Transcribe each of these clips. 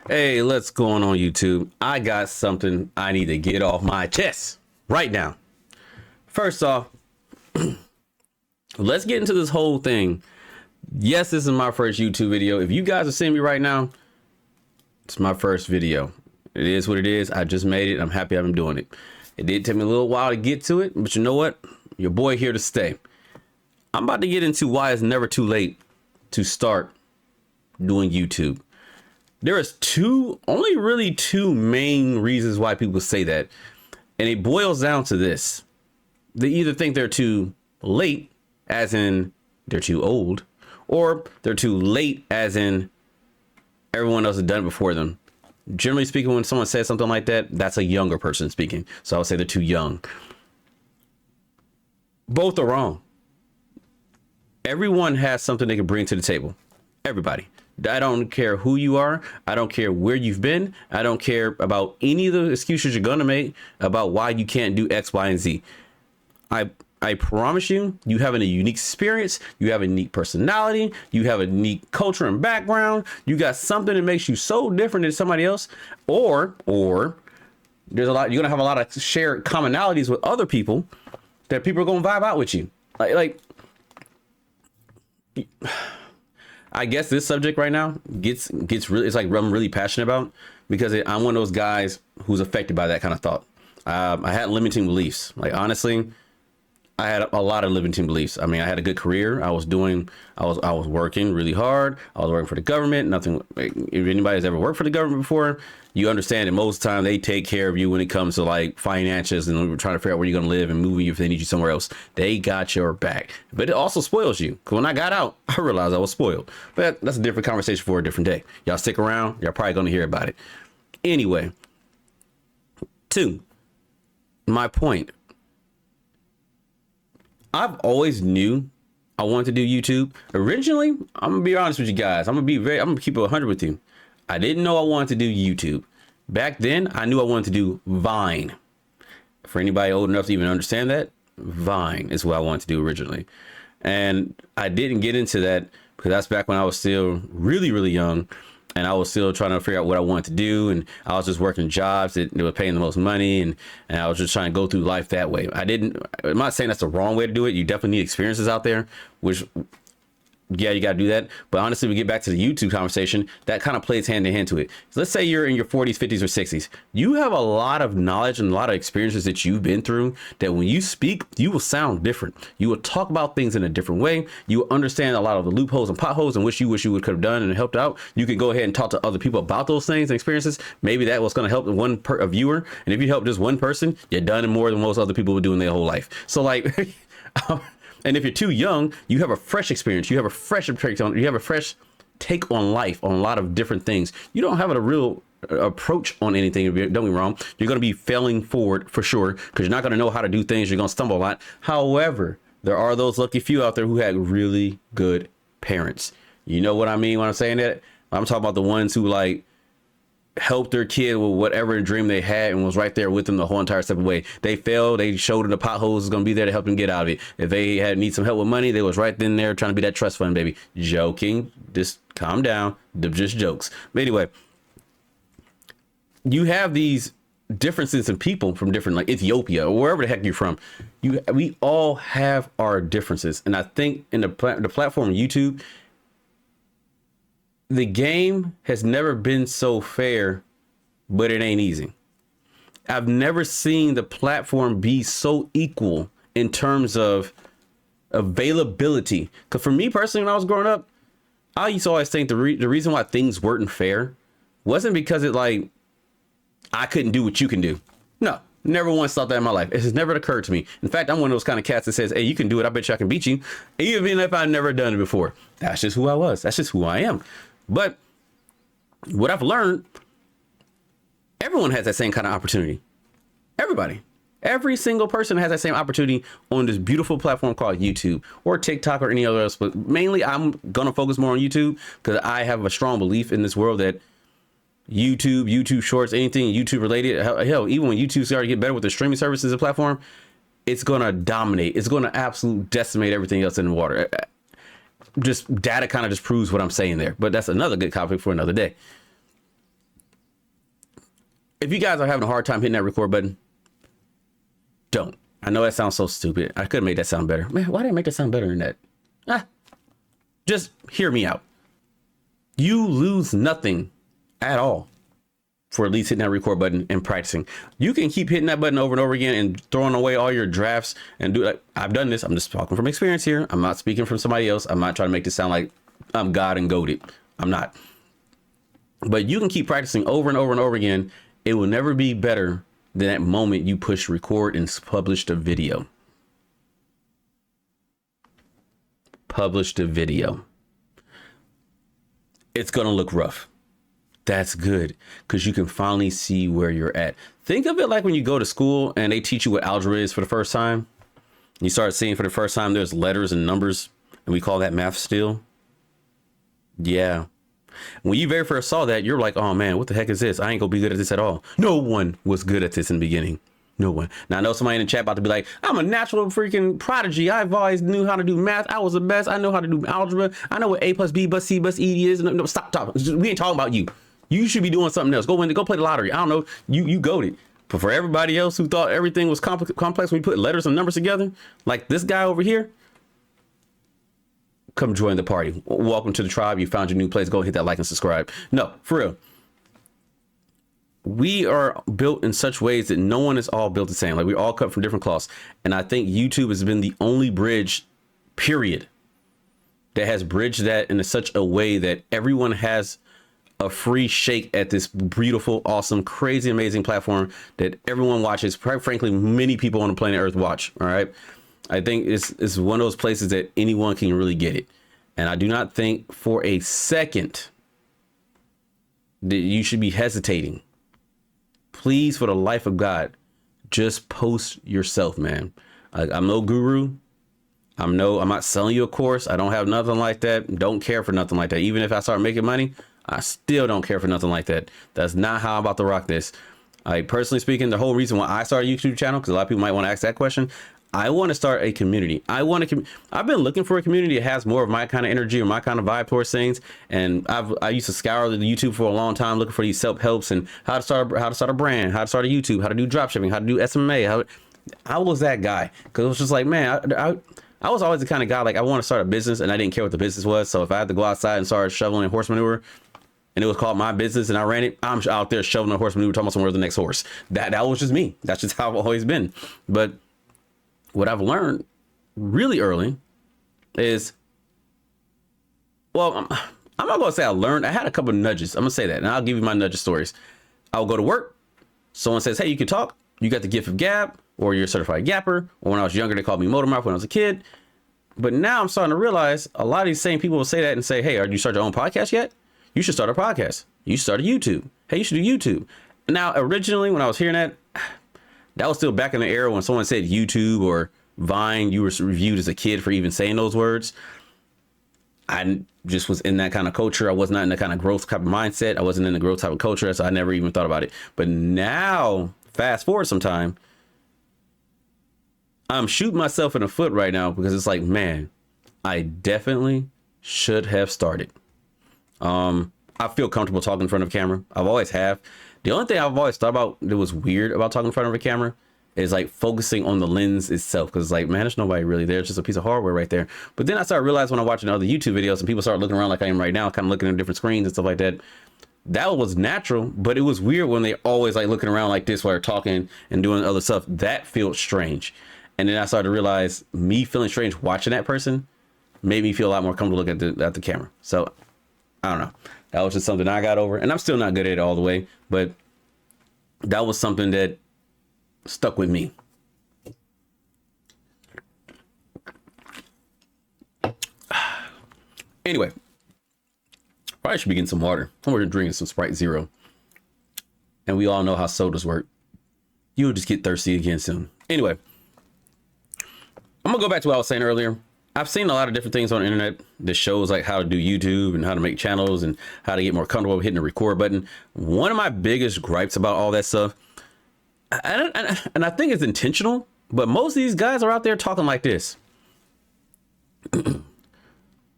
Hey, what's going on YouTube? I got something I need to get off my chest right now. First off, let's get into this whole thing. Yes, this is my first YouTube video. If you guys are seeing me right now, it's my first video. It is what it is. I just made it. I'm happy I'm doing it. It did take me a little while to get to it, but you know what? Your boy here to stay. I'm about to get into why it's never too late to start doing YouTube. There is only really two main reasons why people say that. And it boils down to this. They either think they're too late, as in they're too old, or they're too late, as in everyone else has done it before them. Generally speaking, when someone says something like that, that's a younger person speaking. So I would say they're too young. Both are wrong. Everyone has something they can bring to the table. Everybody. I don't care who you are. I don't care where you've been. I don't care about any of the excuses you're going to make about why you can't do X, Y, and Z. I promise you, you have a unique experience. You have a unique personality. You have a unique culture and background. You got something that makes you so different than somebody else. Or there's a lot, you're going to have a lot of shared commonalities with other people that people are going to vibe out with you. I guess this subject right now gets really, it's like I'm really passionate about, because I'm one of those guys who's affected by that kind of thought. I had limiting beliefs. Like, honestly, I had a lot of limiting beliefs. I mean, I had a good career. I was working really hard. I was working for the government. If anybody's ever worked for the government before, you understand that most of the time they take care of you when it comes to like finances, and we're trying to figure out where you're going to live and moving you if they need you somewhere else. They got your back, but it also spoils you. Cause when I got out, I realized I was spoiled, but that's a different conversation for a different day. Y'all stick around. Y'all probably going to hear about it. Anyway, my point. I've always knew I wanted to do YouTube. Originally, I'm gonna be honest with you guys. I'm gonna keep it 100 with you. I didn't know I wanted to do YouTube. Back then, I knew I wanted to do Vine. For anybody old enough to even understand that, Vine is what I wanted to do originally. And I didn't get into that because that's back when I was still really, really young. And I was still trying to figure out what I wanted to do. And I was just working jobs that were paying the most money. And I was just trying to go through life that way. I'm not saying that's the wrong way to do it. You definitely need experiences out there, which, yeah, you got to do that. But honestly, we get back to the YouTube conversation, that kind of plays hand in hand to it. So let's say you're in your 40s, 50s, or 60s. You have a lot of knowledge and a lot of experiences that you've been through that when you speak, you will sound different. You will talk about things in a different way. You will understand a lot of the loopholes and potholes and wish you could have done and helped out. You can go ahead and talk to other people about those things and experiences. Maybe that was going to help a viewer. And if you help just one person, you're done more than most other people would do in their whole life. So like, and if you're too young, you have a fresh experience. You have a fresh take on life, on a lot of different things. You don't have a real approach on anything. Don't get me wrong. You're going to be failing forward for sure, because you're not going to know how to do things. You're going to stumble a lot. However, there are those lucky few out there who had really good parents. You know what I mean when I'm saying that? I'm talking about the ones who like helped their kid with whatever dream they had and was right there with them the whole entire step of the way. They failed, they showed them the potholes is going to be there to help them get out of it. If they need some help with money, they was right then there trying to be that trust fund baby. Joking, just calm down, they're just jokes. But anyway, you have these differences in people from different, like Ethiopia or wherever the heck you're from. We all have our differences, and I think in the platform YouTube, the game has never been so fair, but it ain't easy. I've never seen the platform be so equal in terms of availability. Because for me personally, when I was growing up, I used to always think the reason why things weren't fair wasn't because I couldn't do what you can do. No, never once thought that in my life. It has never occurred to me. In fact, I'm one of those kind of cats that says, hey, you can do it. I bet you I can beat you. Even if I've never done it before. That's just who I was. That's just who I am. But what I've learned, everyone has that same kind of opportunity. Everybody, every single person has that same opportunity on this beautiful platform called YouTube or TikTok or any other else. But mainly I'm going to focus more on YouTube because I have a strong belief in this world that YouTube shorts, anything YouTube related, hell, even when YouTube started to get better with the streaming services and platform, it's going to dominate. It's going to absolutely decimate everything else in the water. Just data kind of just proves what I'm saying there, but that's another good topic for another day. if you guys are having a hard time hitting that record button, don't. I know that sounds so stupid. I could have made that sound better. Man, why did I make that sound better than that? Just hear me out. You lose nothing at all for at least hitting that record button and practicing. You can keep hitting that button over and over again and throwing away all your drafts and do like I've done this. I'm just talking from experience here. I'm not speaking from somebody else. I'm not trying to make this sound like I'm God and goated. I'm not. But you can keep practicing over and over and over again. It will never be better than that moment you push record and publish the video. Publish the video. It's going to look rough. That's good because you can finally see where you're at. Think of it like when you go to school and they teach you what algebra is for the first time. You start seeing for the first time there's letters and numbers, and we call that math still. Yeah. When you very first saw that, you're like, oh man, what the heck is this? I ain't gonna be good at this at all. No one was good at this in the beginning. No one. Now I know somebody in the chat about to be like, I'm a natural freaking prodigy. I've always knew how to do math. I was the best. I know how to do algebra. I know what A plus B plus C plus E is. No, stop. We ain't talking about you. You should be doing something else. Go play the lottery. I don't know. You goated. But for everybody else who thought everything was complex when you put letters and numbers together, like this guy over here, come join the party. Welcome to the tribe. You found your new place. Go hit that like and subscribe. No, for real. We are built in such ways that no one is all built the same. Like we're all cut from different cloths. And I think YouTube has been the only bridge, period, that has bridged that in such a way that everyone has a free shake at this beautiful, awesome, crazy, amazing platform that everyone watches. Frankly, many people on the planet Earth watch. All right. I think it's one of those places that anyone can really get it. And I do not think for a second that you should be hesitating. Please, for the life of God, just post yourself, man. I'm no guru. I'm not selling you a course. I don't have nothing like that. Don't care for nothing like that. Even if I start making money, I still don't care for nothing like that. That's not how I'm about to rock this. Personally speaking, the whole reason why I started a YouTube channel, because a lot of people might want to ask that question, I want to start a community. I've been looking for a community that has more of my kind of energy or my kind of vibe towards things. And I used to scour the YouTube for a long time looking for these self-helps and how to start a brand, how to start a YouTube, how to do drop shipping, how to do SMA. I was that guy because it was just like, man, I was always the kind of guy like I want to start a business and I didn't care what the business was. So if I had to go outside and start shoveling horse manure and it was called my business and I ran it, I'm out there shoveling horse manure talking about somewhere the next horse. That was just me. That's just how I've always been. But what I've learned really early is, well, I'm not going to say I learned. I had a couple of nudges. I'm going to say that, and I'll give you my nudge stories. I'll go to work. Someone says, hey, you can talk. You got the gift of gab, or you're a certified gapper. Or when I was younger, they called me motor mouth when I was a kid. But now I'm starting to realize a lot of these same people will say that and say, hey, are you start your own podcast yet? You should start a podcast. You should start a YouTube. Hey, you should do YouTube. Now, originally, when I was hearing that, that was still back in the era when someone said YouTube or Vine, you were reviewed as a kid for even saying those words. I just was in that kind of culture. I was not in the kind of growth type of mindset. I wasn't in the growth type of culture, so I never even thought about it. But now, fast forward some time, I'm shooting myself in the foot right now because it's like, man, I definitely should have started. I feel comfortable talking in front of a camera. I've always have. The only thing I've always thought about that was weird about talking in front of a camera is like focusing on the lens itself. Cause like, man, there's nobody really there. It's just a piece of hardware right there. But then I started realizing when I'm watching other YouTube videos and people start looking around like I am right now, kind of looking at different screens and stuff like that. That was natural, but it was weird when they always like looking around like this while they're talking and doing other stuff. That felt strange. And then I started to realize me feeling strange watching that person made me feel a lot more comfortable looking at the camera. So I don't know. That was just something I got over, and I'm still not good at it all the way, but that was something that stuck with me. Anyway, probably should be getting some water. I'm over here drinking some Sprite Zero, and we all know how sodas work. You'll just get thirsty again soon. Anyway, I'm gonna go back to what I was saying earlier. I've seen a lot of different things on the internet that shows like how to do YouTube and how to make channels and how to get more comfortable with hitting the record button. One of my biggest gripes about all that stuff, and I think it's intentional, but most of these guys are out there talking like this. All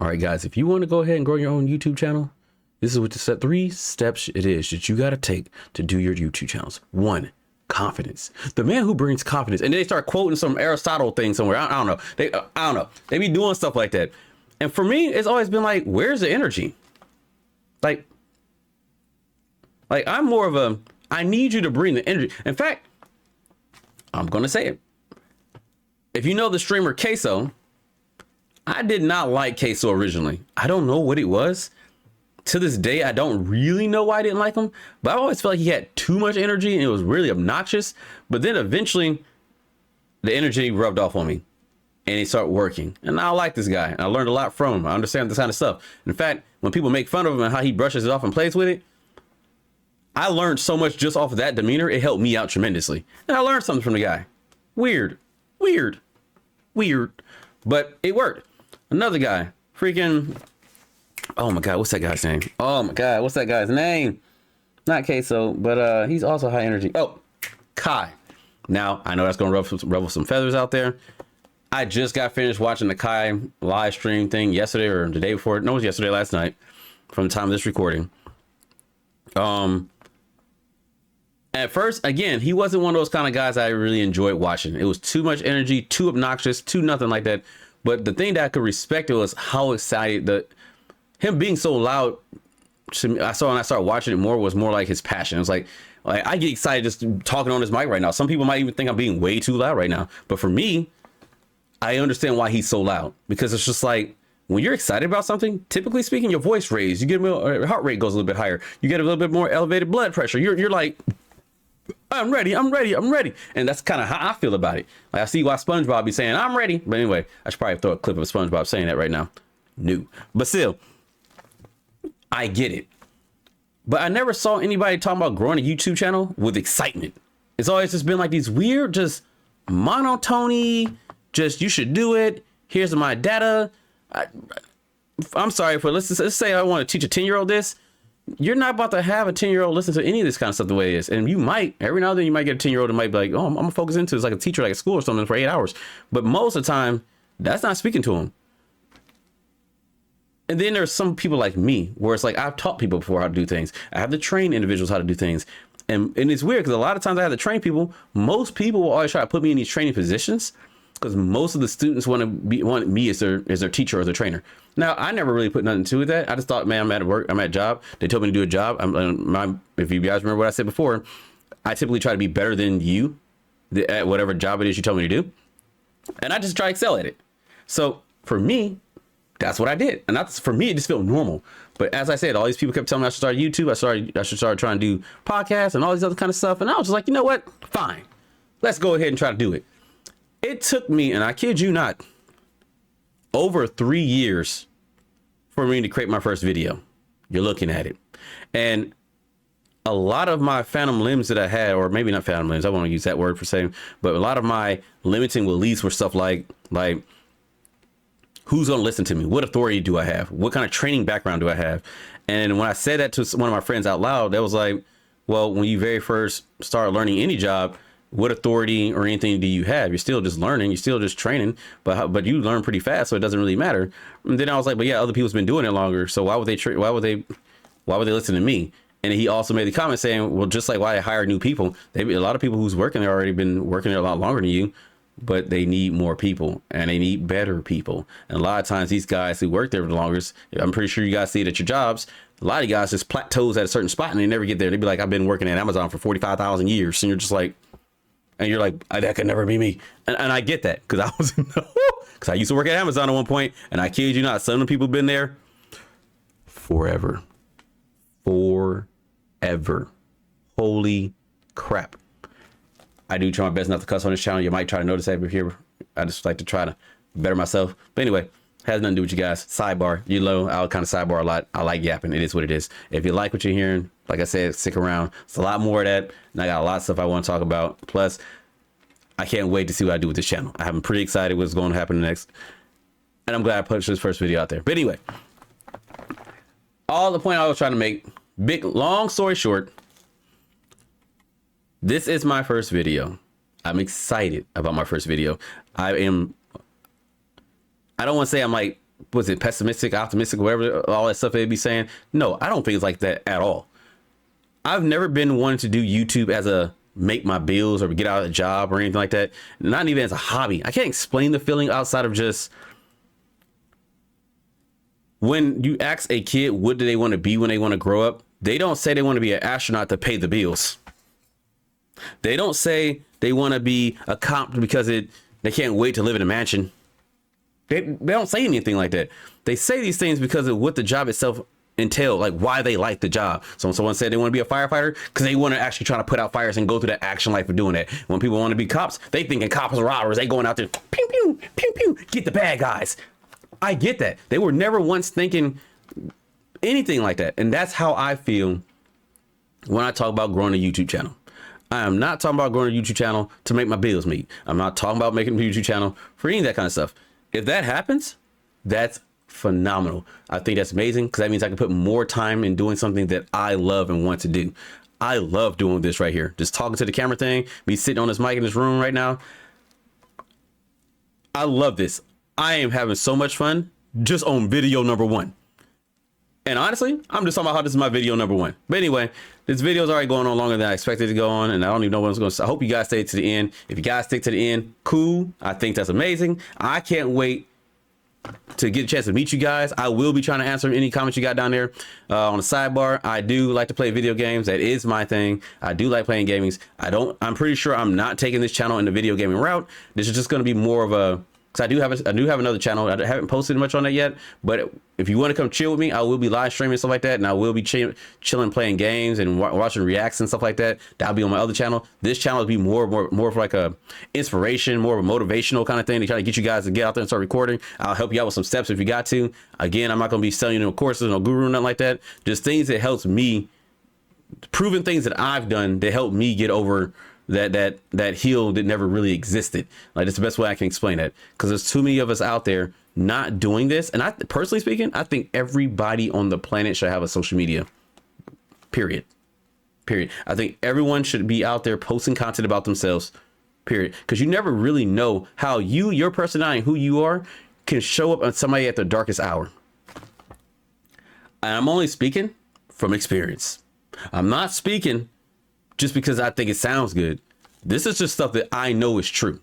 right, guys, if you want to go ahead and grow your own YouTube channel, This is what the 3 steps it is that you got to take to do your YouTube channels. 1, confidence. The man who brings confidence. And then they start quoting some Aristotle thing somewhere. I don't know. I don't know. They be doing stuff like that. And for me, it's always been like, where's the energy? Like I'm more of a, I need you to bring the energy. In fact, I'm going to say it. If you know the streamer Queso, I did not like Queso originally. I don't know what it was. To this day, I don't really know why I didn't like him, but I always felt like he had too much energy and it was really obnoxious. But then eventually the energy rubbed off on me and he started working. And I like this guy. I learned a lot from him. I understand this kind of stuff. In fact, when people make fun of him and how he brushes it off and plays with it, I learned so much just off of that demeanor. It helped me out tremendously. And I learned something from the guy. Weird, but it worked. Another guy, freaking, oh my God, what's that guy's name? Oh my God, what's that guy's name? Not Queso, but he's also high energy. Oh, Kai. Now, I know that's going to ruffle some feathers out there. I just got finished watching the Kai live stream thing yesterday or the day before. No, it was yesterday, last night, from the time of this recording. At first, again, he wasn't one of those kind of guys I really enjoyed watching. It was too much energy, too obnoxious, too nothing like that. But the thing that I could respect it was how excited him being so loud. I saw when I started watching it more was more like his passion. It was like I get excited just talking on this mic right now. Some people might even think I'm being way too loud right now. But for me, I understand why he's so loud, because it's just like when you're excited about something, typically speaking, your voice raised, you get your heart rate goes a little bit higher. You get a little bit more elevated blood pressure. You're like, I'm ready. And that's kind of how I feel about it. Like I see why SpongeBob be saying, I'm ready. But anyway, I should probably throw a clip of SpongeBob saying that right now. No. But still, I get it. But I never saw anybody talking about growing a YouTube channel with excitement. It's always just been like these weird, just monotony, just you should do it. Here's my data. I'm sorry for, let's say I want to teach a 10-year-old this. You're not about to have a 10-year-old listen to any of this kind of stuff the way it is. And you might, every now and then you might get a 10-year-old that might be like, oh, I'm gonna focus into this like a teacher, like a school or something for 8 hours. But most of the time, that's not speaking to them. And then there's some people like me where it's like, I've taught people before how to do things. I have to train individuals how to do things. And it's weird because a lot of times I have to train people. Most people will always try to put me in these training positions because most of the students want me as their teacher or their trainer. Now, I never really put nothing to that. I just thought, man, I'm at work, I'm at a job. They told me to do a job. If you guys remember what I said before, I typically try to be better than you at whatever job it is you told me to do. And I just try to excel at it. So for me, that's what I did. And that's, for me, it just felt normal. But as I said, all these people kept telling me I should start YouTube. I should start trying to do podcasts and all these other kind of stuff. And I was just like, you know what? Fine. Let's go ahead and try to do it. It took me, and I kid you not, over 3 years for me to create my first video. You're looking at it. And a lot of my phantom limbs that I had, or maybe not phantom limbs, I won't use that word for saying, but a lot of my limiting beliefs were stuff like who's going to listen to me? What authority do I have? What kind of training background do I have? And when I said that to one of my friends out loud, that was like, well, when you very first start learning any job, what authority or anything do you have? You're still just learning. You're still just training, but you learn pretty fast, so it doesn't really matter. And then I was like, but yeah, other people's been doing it longer, so why would they listen to me? And he also made the comment saying, well, just like why I hire new people, a lot of people who's working there already been working there a lot longer than you, but they need more people and they need better people. And a lot of times these guys who work there for the longest, I'm pretty sure you guys see it at your jobs. A lot of you guys just plateaus at a certain spot and they never get there. They'd be like, I've been working at Amazon for 45,000 years. And you're just like, that could never be me. And I get that because I was, because I used to work at Amazon at one point, and I kid you not, some of the people have been there forever. Holy crap. I do try my best not to cuss on this channel. You might try to notice that over here. I just like to try to better myself. But anyway, has nothing to do with you guys. Sidebar. You know, I'll kind of sidebar a lot. I like yapping. It is what it is. If you like what you're hearing, like I said, stick around. It's a lot more of that. And I got a lot of stuff I want to talk about. Plus, I can't wait to see what I do with this channel. I'm pretty excited what's going to happen next. And I'm glad I put this first video out there. But anyway, all the point I was trying to make, long story short, this is my first video. I'm excited about my first video. I don't want to say I'm like was it pessimistic, optimistic, whatever, all that stuff they'd be saying. No, I don't think it's like that at all. I've never been one to do YouTube as a make my bills or get out of a job or anything like that. Not even as a hobby. I can't explain the feeling outside of just when you ask a kid what do they want to be when they want to grow up, they don't say they want to be an astronaut to pay the bills. They don't say they want to be a cop because they can't wait to live in a mansion. They don't say anything like that. They say these things because of what the job itself entail, like why they like the job. So when someone said they want to be a firefighter, because they want to actually try to put out fires and go through that action life of doing that. When people want to be cops, they thinking cops are robbers. They going out there, pew, pew, pew, pew, get the bad guys. I get that. They were never once thinking anything like that. And that's how I feel when I talk about growing a YouTube channel. I am not talking about growing a YouTube channel to make my bills meet. I'm not talking about making a YouTube channel for any of that kind of stuff. If that happens, that's phenomenal. I think that's amazing because that means I can put more time in doing something that I love and want to do. I love doing this right here. Just talking to the camera thing, me sitting on this mic in this room right now. I love this. I am having so much fun just on video number 1. And honestly, I'm just talking about how this is my video number 1. But anyway, this video is already going on longer than I expected to go on, and I don't even know when it's going to. I hope you guys stay to the end. If you guys stick to the end, cool. I think that's amazing. I can't wait to get a chance to meet you guys. I will be trying to answer any comments you got down there on the sidebar. I do like to play video games. That is my thing. I do like playing gamings. I'm pretty sure I'm not taking this channel in the video gaming route. This is just going to be more of a, because I do have another channel. I haven't posted much on that yet, but if you want to come chill with me, I will be live streaming stuff like that, and I will be chilling, playing games and watching reacts and stuff like that. That'll be on my other channel. This channel will be more of like a inspiration, more of a motivational kind of thing to try to get you guys to get out there and start recording. I'll help you out with some steps if you got to. Again, I'm not going to be selling you no courses, no guru, nothing like that. Just things that helps me, proven things that I've done that help me get over that hill that never really existed. Like, that's the best way I can explain it, because there's too many of us out there not doing this. And I, personally speaking, I think everybody on the planet should have a social media, period. I think everyone should be out there posting content about themselves, period, because you never really know how your personality and who you are can show up on somebody at their darkest hour. And I'm only speaking from experience. I'm not speaking just because I think it sounds good. This is just stuff that I know is true.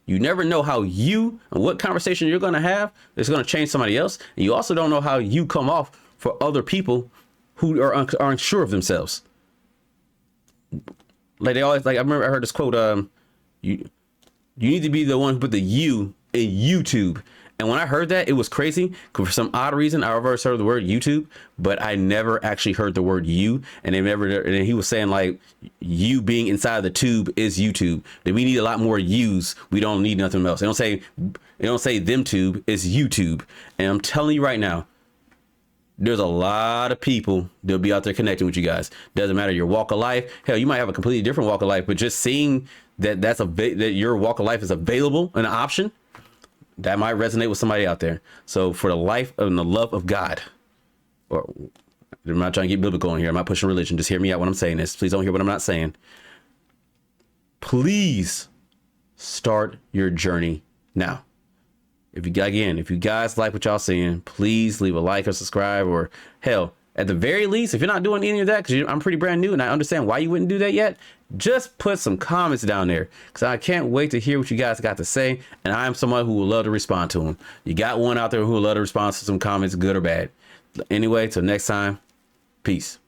You never know how you and what conversation you're going to have that's going to change somebody else. And you also don't know how you come off for other people who are unsure of themselves. Like they always, like, I remember I heard this quote, you need to be the one who put the you in YouTube. And when I heard that, it was crazy. For some odd reason, I've always heard the word YouTube, but I never actually heard the word you. And and he was saying, like, you being inside the tube is YouTube. That we need a lot more yous. We don't need nothing else. They don't say them tube, it's YouTube. And I'm telling you right now, there's a lot of people that'll be out there connecting with you guys. Doesn't matter your walk of life. Hell, you might have a completely different walk of life, but just seeing that that your walk of life is available, an option, that might resonate with somebody out there. So for the life and the love of God, or I'm not trying to get biblical in here. I'm not pushing religion. Just hear me out when I'm saying this. Please don't hear what I'm not saying. Please start your journey now. If you guys like what y'all seeing, please leave a like or subscribe, or hell, at the very least, if you're not doing any of that, because I'm pretty brand new and I understand why you wouldn't do that yet, just put some comments down there, because I can't wait to hear what you guys got to say. And I am someone who will love to respond to them. You got one out there who will love to respond to some comments, good or bad. Anyway, till next time, peace.